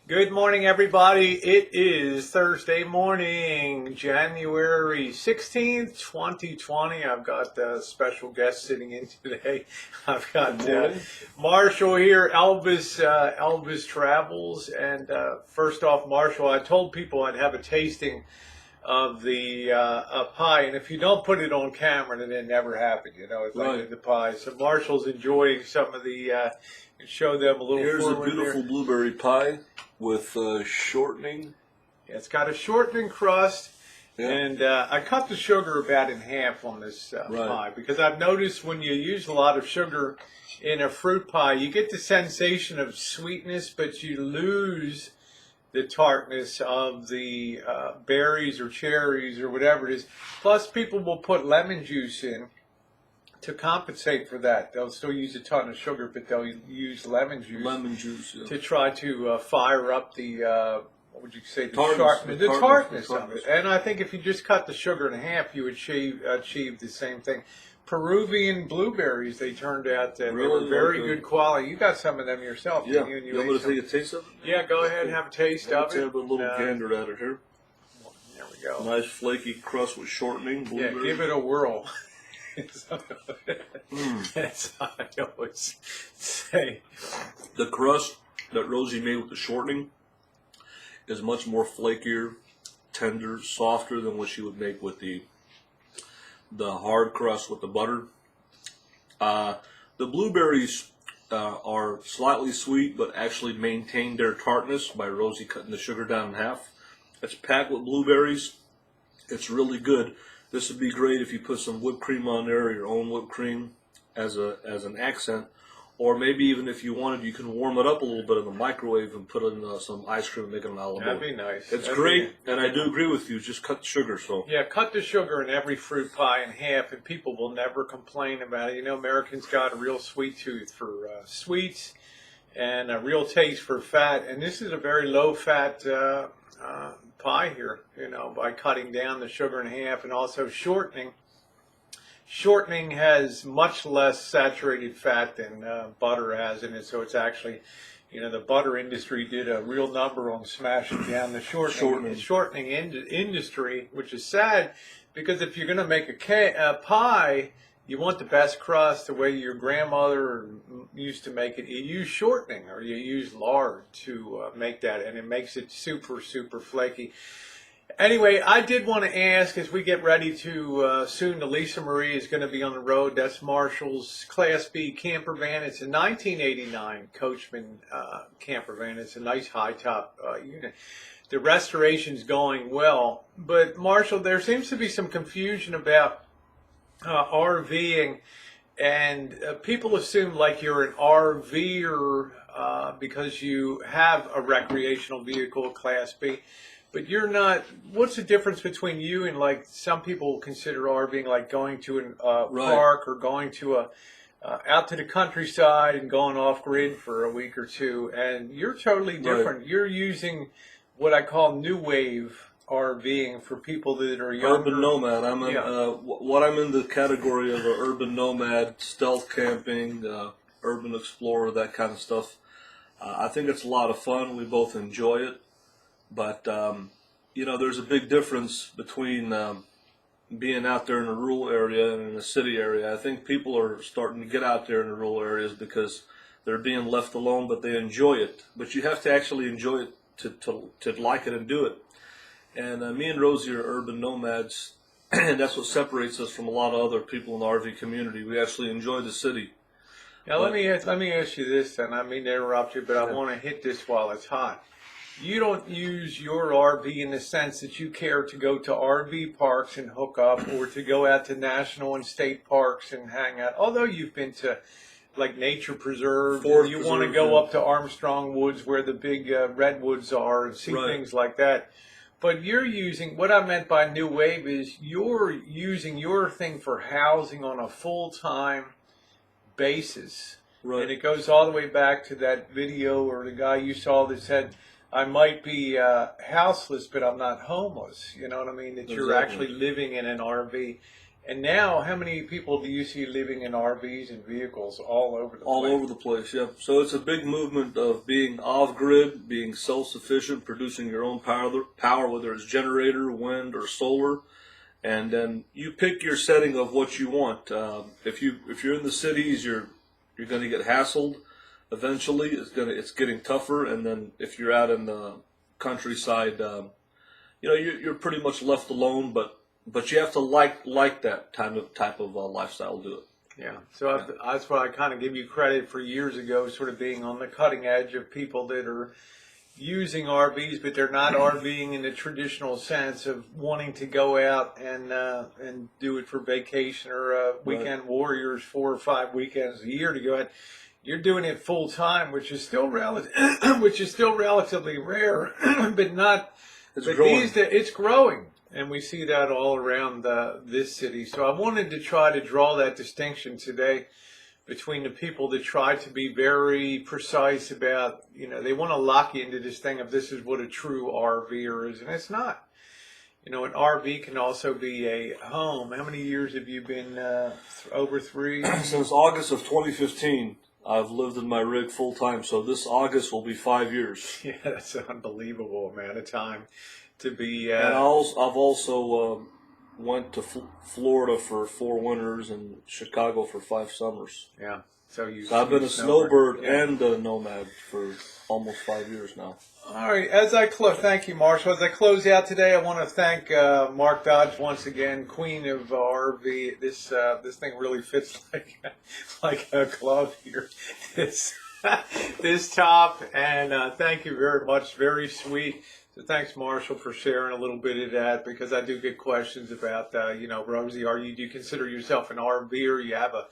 Good morning, everybody. It is Thursday morning, January 16th, 2020. I've got a special guest sitting in today. I've got Marshall here, Elvis Travels. And first off, Marshall, I told people I'd have a tasting of the pie, and if you don't put it on camera, then it never happened. You know, it's like the pie. So Marshall's enjoying some of the. Show them a little. Here's a beautiful blueberry pie with shortening. Yeah, it's got a shortening crust, and I cut the sugar about in half on this pie because I've noticed when you use a lot of sugar in a fruit pie, you get the sensation of sweetness, but you lose the tartness of the berries or cherries or whatever it is. Plus, people will put lemon juice in to compensate for that. They'll still use a ton of sugar, but they'll use lemon juice to try to fire up the what would you say, the tartness of it. And I think if you just cut the sugar in half, you would achieve the same thing. Peruvian blueberries, they turned out that they were very good quality. You got some of them yourself. Yeah. You want me to take a taste of it? Yeah, go ahead and have a taste of it. Let's have a little gander at it here. There we go. Nice flaky crust with shortening. Yeah, give it a whirl. That's how I always say. The crust that Rosie made with the shortening is much more flakier, tender, softer than what she would make with the hard crust with the butter. The blueberries are slightly sweet, but actually maintain their tartness by Rosie cutting the sugar down in half. It's packed with blueberries. It's really good. This would be great if you put some whipped cream on there, or your own whipped cream as an accent, or maybe even if you wanted, you can warm it up a little bit in the microwave and put in some ice cream and make it an olive. That'd be nice. It's great, and I do agree with you. Just cut the sugar. So yeah, cut the sugar in every fruit pie in half, and people will never complain about it. You know, Americans got a real sweet tooth for sweets and a real taste for fat, and this is a very low fat pie here, you know, by cutting down the sugar in half and also shortening. Shortening has much less saturated fat than butter has in it, so it's actually, you know, the butter industry did a real number on smashing down the shortening industry, which is sad because if you're going to make a pie, you want the best crust the way your grandmother used to make it. You use shortening or you use lard to make that, and it makes it super, super flaky. Anyway, I did want to ask, as we get ready to, soon the Lisa Marie is going to be on the road. That's Marshall's Class B camper van. It's a 1989 Coachman camper van. It's a nice high-top unit. The restoration's going well. But, Marshall, there seems to be some confusion about RVing, and people assume like you're an RVer because you have a recreational vehicle, Class B. But you're not. What's the difference between you and like some people consider RVing, like going to a park or going to out to the countryside and going off grid for a week or two? And you're totally different. You're using what I call new wave RVing for people that are younger. Urban nomad. I'm in the category of an urban nomad, stealth camping, urban explorer, that kind of stuff. I think it's a lot of fun. We both enjoy it. But, you know, there's a big difference between being out there in a rural area and in a city area. I think people are starting to get out there in the rural areas because they're being left alone, but they enjoy it. But you have to actually enjoy it to like it and do it. And me and Rosie are urban nomads, and that's what separates us from a lot of other people in the RV community. We actually enjoy the city. Now, let me ask you this, then. I mean to interrupt you, but I want to hit this while it's hot. You don't use your RV in the sense that you care to go to RV parks and hook up, or to go out to national and state parks and hang out. Although you've been to like nature preserves, or you want to go up to Armstrong Woods where the big redwoods are and see things like that. But you're using, what I meant by new wave is you're using your thing for housing on a full-time basis. Right. And it goes all the way back to that video or the guy you saw that said, I might be houseless, but I'm not homeless. You know what I mean? That you're actually living in an RV. And now, how many people do you see living in RVs and vehicles all over the All place? over the place, yeah. So it's a big movement of being off-grid, being self-sufficient, producing your own power, whether it's generator, wind, or solar. And then you pick your setting of what you want. If you're in the cities, you're going to get hassled. Eventually, it's getting tougher. And then if you're out in the countryside, you're pretty much left alone. But you have to like that type of lifestyle to do it. Yeah, so that's why I kind of give you credit for years ago, sort of being on the cutting edge of people that are using RVs, but they're not RVing in the traditional sense of wanting to go out and do it for vacation or weekend warriors 4 or 5 weekends a year to go out. You're doing it full time, which is still relatively rare, but not. It's but growing. it's growing, and we see that all around this city. So I wanted to try to draw that distinction today between the people that try to be very precise about, they want to lock you into this thing of this is what a true RVer is, and it's not. An RV can also be a home. How many years have you been, over 3? Since August of 2015, I've lived in my rig full time, so this August will be 5 years. Yeah, that's an unbelievable amount of time to be. And I've also went to Florida for 4 winters and Chicago for 5 summers. Yeah, so I've been a snowbird and a nomad for almost 5 years now. All right, thank you, Marshall. As I close out today, I want to thank Mark Dodge once again, Queen of RV. This thing really fits like a glove here. This top, and thank you very much. Very sweet. So thanks, Marshall, for sharing a little bit of that, because I do get questions about, Rosie, do you consider yourself an RVer? You have a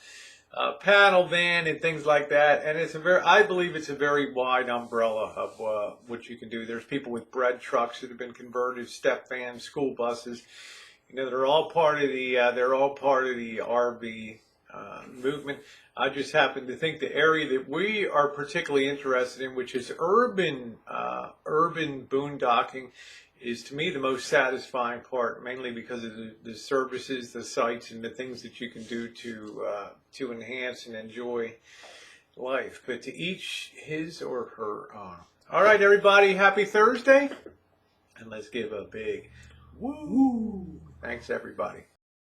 paddle van and things like that, and I believe it's a very wide umbrella of what you can do. There's people with bread trucks that have been converted, step vans, school buses. They're all part of the RV movement. I just happen to think the area that we are particularly interested in, which is urban boondocking, is to me the most satisfying part, mainly because of the services, the sites, and the things that you can do to enhance and enjoy life. But to each his or her own. All right, everybody, happy Thursday, and let's give a big woo. Thanks, everybody.